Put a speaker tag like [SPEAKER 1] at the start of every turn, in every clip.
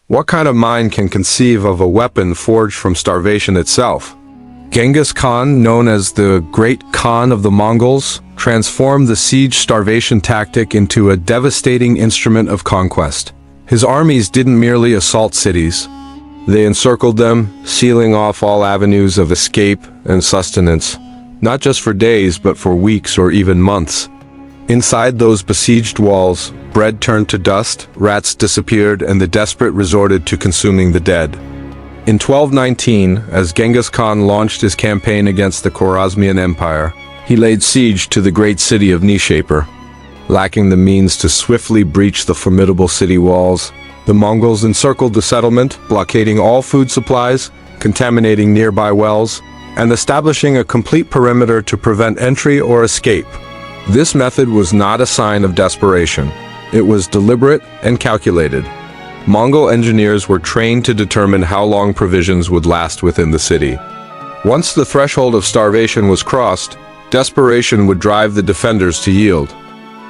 [SPEAKER 1] What kind of mind can conceive of a weapon forged from starvation itself? Genghis Khan, known as the Great Khan of the Mongols, transformed the siege starvation tactic into a devastating instrument of conquest. His armies didn't merely assault cities. They encircled them, sealing off all avenues of escape and sustenance, not just for days but for weeks or even months. Inside those besieged walls, bread turned to dust, rats disappeared, and the desperate resorted to consuming the dead. In 1219, as Genghis Khan launched his campaign against the Khwarezmian Empire, he laid siege to the great city of Nishapur. Lacking the means to swiftly breach the formidable city walls, the Mongols encircled the settlement, blockading all food supplies, contaminating nearby wells, and establishing a complete perimeter to prevent entry or escape. This method was not a sign of desperation. It was deliberate and calculated. Mongol engineers were trained to determine how long provisions would last within the city. Once the threshold of starvation was crossed, desperation would drive the defenders to yield.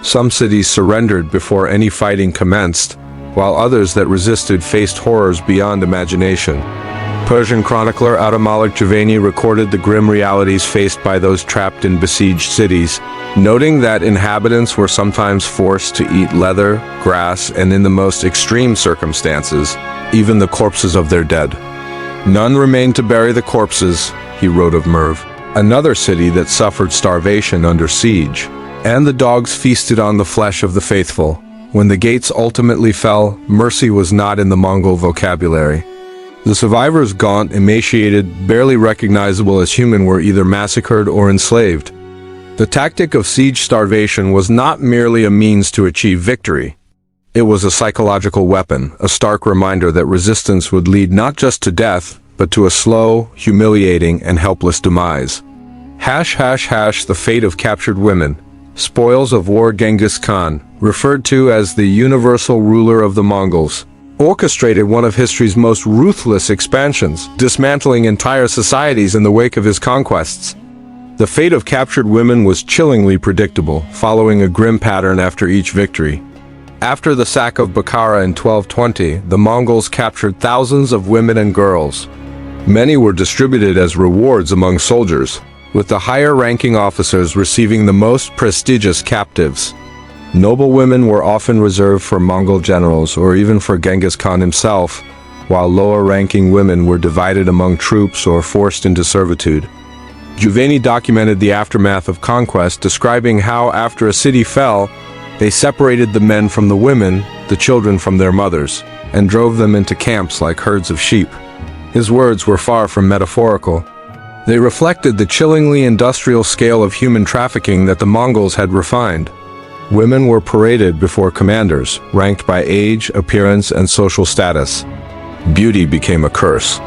[SPEAKER 1] Some cities surrendered before any fighting commenced, while others that resisted faced horrors beyond imagination. Persian chronicler Abdülmalik Javani recorded the grim realities faced by those trapped in besieged cities, noting that inhabitants were sometimes forced to eat leather, grass, and in the most extreme circumstances, even the corpses of their dead. None remained to bury the corpses, he wrote of Merv, another city that suffered starvation under siege. And the dogs feasted on the flesh of the faithful. When the gates ultimately fell, mercy was not in the Mongol vocabulary. The survivors, gaunt, emaciated, barely recognizable as human, were either massacred or enslaved. The tactic of siege starvation was not merely a means to achieve victory. It was a psychological weapon, a stark reminder that resistance would lead not just to death, but to a slow, humiliating, and helpless demise. The fate of captured women. Spoils of war. Genghis Khan, referred to as the universal ruler of the Mongols, orchestrated one of history's most ruthless expansions, dismantling entire societies in the wake of his conquests. The fate of captured women was chillingly predictable, following a grim pattern after each victory. After the sack of Bukhara in 1220, the Mongols captured thousands of women and girls. Many were distributed as rewards among soldiers, with the higher-ranking officers receiving the most prestigious captives. Noble women were often reserved for Mongol generals or even for Genghis Khan himself, while lower-ranking women were divided among troops or forced into servitude. Javani documented the aftermath of conquest, describing how, after a city fell, they separated the men from the women, the children from their mothers, and drove them into camps like herds of sheep. His words were far from metaphorical. They reflected the chillingly industrial scale of human trafficking that the Mongols had refined. Women were paraded before commanders, ranked by age, appearance, and social status. Beauty became a curse.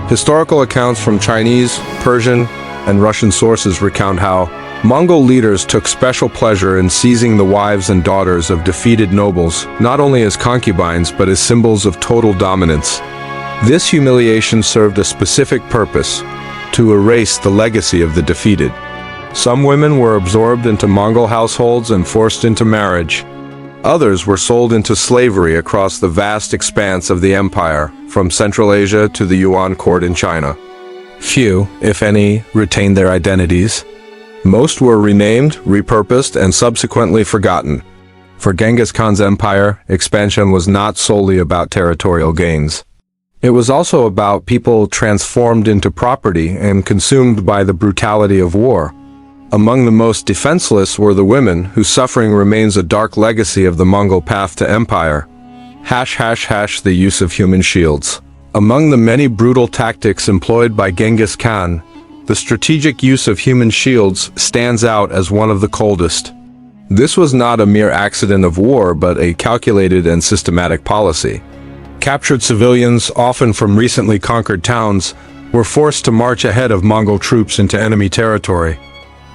[SPEAKER 1] Historical accounts from Chinese, Persian, and Russian sources recount how Mongol leaders took special pleasure in seizing the wives and daughters of defeated nobles, not only as concubines but as symbols of total dominance. This humiliation served a specific purpose: to erase the legacy of the defeated. Some women were absorbed into Mongol households and forced into marriage. Others were sold into slavery across the vast expanse of the empire, from Central Asia to the Yuan court in China. Few, if any, retained their identities. Most were renamed, repurposed, and subsequently forgotten. For Genghis Khan's empire, expansion was not solely about territorial gains. It was also about people transformed into property and consumed by the brutality of war. Among the most defenseless were the women, whose suffering remains a dark legacy of the Mongol path to empire. The use of human shields. Among the many brutal tactics employed by Genghis Khan, the strategic use of human shields stands out as one of the coldest. This was not a mere accident of war, but a calculated and systematic policy. Captured civilians, often from recently conquered towns, were forced to march ahead of Mongol troops into enemy territory.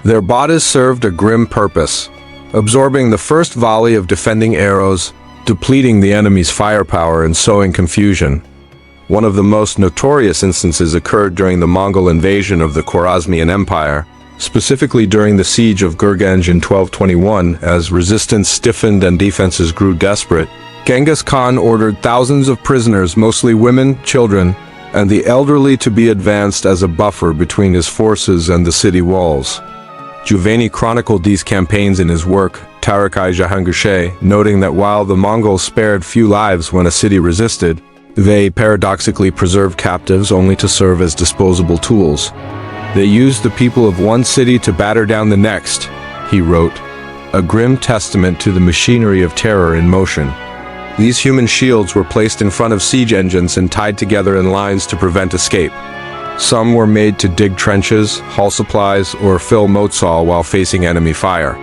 [SPEAKER 1] Their bodies served a grim purpose, absorbing the first volley of defending arrows, depleting the enemy's firepower and sowing confusion. One of the most notorious instances occurred during the Mongol invasion of the Khwarezmian Empire, specifically during the siege of Gurgenj in 1221. As resistance stiffened and defenses grew desperate, Genghis Khan ordered thousands of prisoners, mostly women, children, and the elderly, to be advanced as a buffer between his forces and the city walls. Giovanni chronicled these campaigns in his work, Terrify, noting that while the Mongols spared few lives when a city resisted, they paradoxically preserved captives only to serve as disposable tools. They used the people of one city to batter down the next, he wrote, a grim testament to the machinery of terror in motion. These human shields were placed in front of siege engines and tied together in lines to prevent escape. Some were made to dig trenches, haul supplies, or fill moats while facing enemy fire.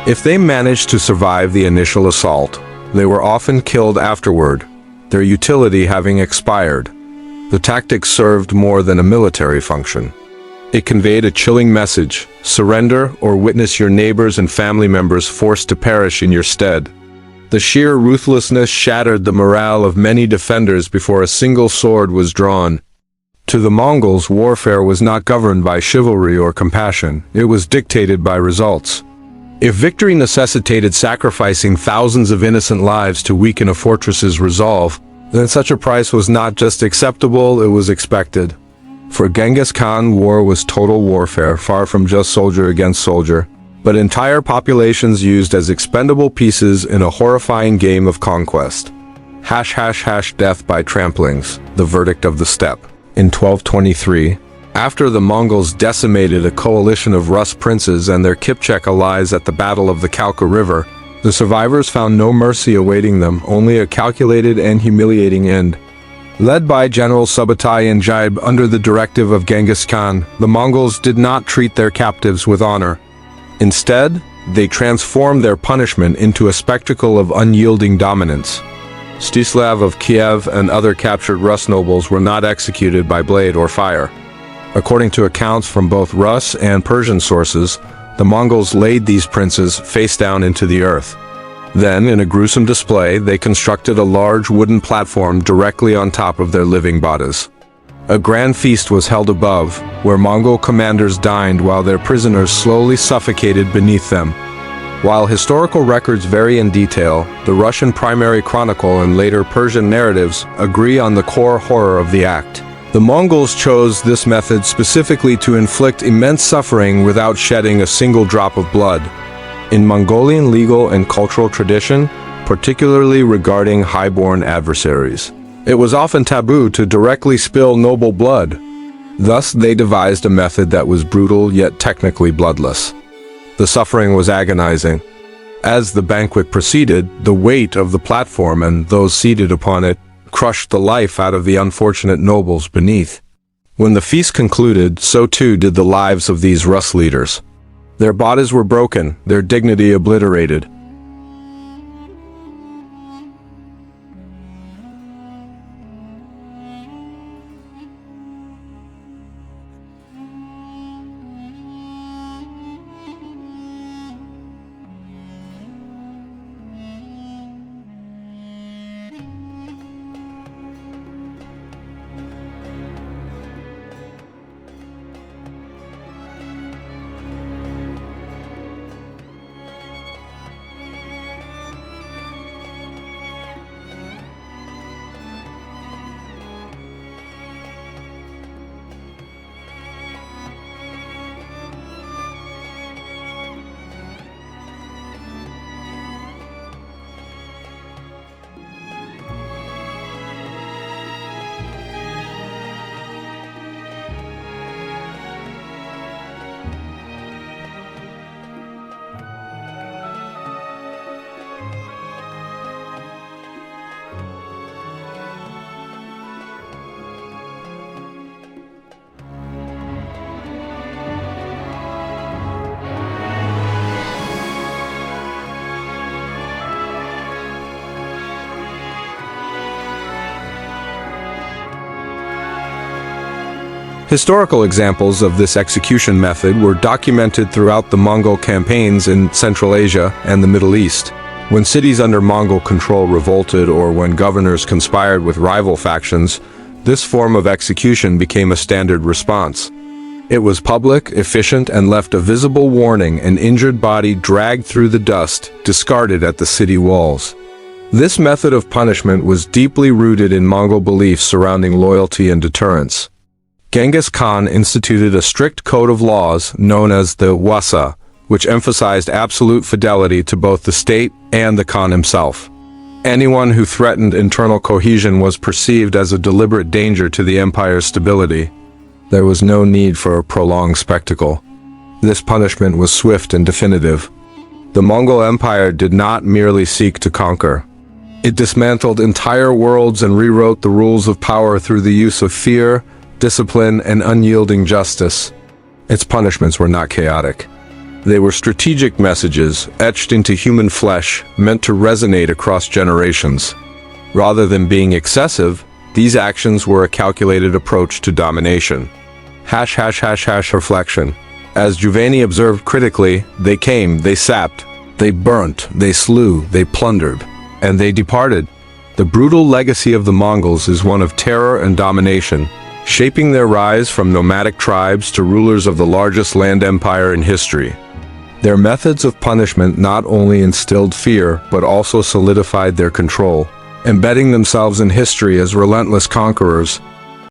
[SPEAKER 1] If they managed to survive the initial assault, they were often killed afterward, their utility having expired. The tactic served more than a military function. It conveyed a chilling message: surrender or witness your neighbors and family members forced to perish in your stead. The sheer ruthlessness shattered the morale of many defenders before a single sword was drawn. To the Mongols, warfare was not governed by chivalry or compassion, it was dictated by results. If victory necessitated sacrificing thousands of innocent lives to weaken a fortress's resolve, then such a price was not just acceptable, it was expected. For Genghis Khan, war was total warfare, far from just soldier against soldier, but entire populations used as expendable pieces in a horrifying game of conquest. Death by tramplings, the verdict of the steppe. In 1223, after the Mongols decimated a coalition of Rus princes and their Kipchak allies at the Battle of the Kalka River, the survivors found no mercy awaiting them, only a calculated and humiliating end. Led by General Subutai and Jaib under the directive of Genghis Khan, the Mongols did not treat their captives with honor. Instead, they transformed their punishment into a spectacle of unyielding dominance. Mstislav of Kiev and other captured Rus nobles were not executed by blade or fire. According to accounts from both Rus and Persian sources, the Mongols laid these princes face down into the earth. Then, in a gruesome display, they constructed a large wooden platform directly on top of their living bodies. A grand feast was held above, where Mongol commanders dined while their prisoners slowly suffocated beneath them. While historical records vary in detail, the Russian primary chronicle and later Persian narratives agree on the core horror of the act. The Mongols chose this method specifically to inflict immense suffering without shedding a single drop of blood. In Mongolian legal and cultural tradition, particularly regarding highborn adversaries, it was often taboo to directly spill noble blood. Thus, they devised a method that was brutal yet technically bloodless. The suffering was agonizing. As the banquet proceeded, the weight of the platform and those seated upon it crushed the life out of the unfortunate nobles beneath. When the feast concluded, so too did the lives of these Rus leaders. Their bodies were broken, their dignity obliterated. Historical examples of this execution method were documented throughout the Mongol campaigns in Central Asia and the Middle East. When cities under Mongol control revolted or when governors conspired with rival factions, this form of execution became a standard response. It was public, efficient, and left a visible warning: an injured body dragged through the dust, discarded at the city walls. This method of punishment was deeply rooted in Mongol beliefs surrounding loyalty and deterrence. Genghis Khan instituted a strict code of laws known as the wasa, which emphasized absolute fidelity to both the state and the Khan himself. Anyone who threatened internal cohesion was perceived as a deliberate danger to the empire's stability. There was no need for a prolonged spectacle. This punishment was swift and definitive. The Mongol Empire did not merely seek to conquer. It dismantled entire worlds and rewrote the rules of power through the use of fear, discipline, and unyielding justice. Its punishments were not chaotic. They were strategic messages etched into human flesh, meant to resonate across generations. Rather than being excessive, these actions were a calculated approach to domination. Reflection. As Giovanni observed critically, they came, they sapped, they burnt, they slew, they plundered, and they departed. The brutal legacy of the Mongols is one of terror and domination, shaping their rise from nomadic tribes to rulers of the largest land empire in history. Their methods of punishment not only instilled fear, but also solidified their control, embedding themselves in history as relentless conquerors,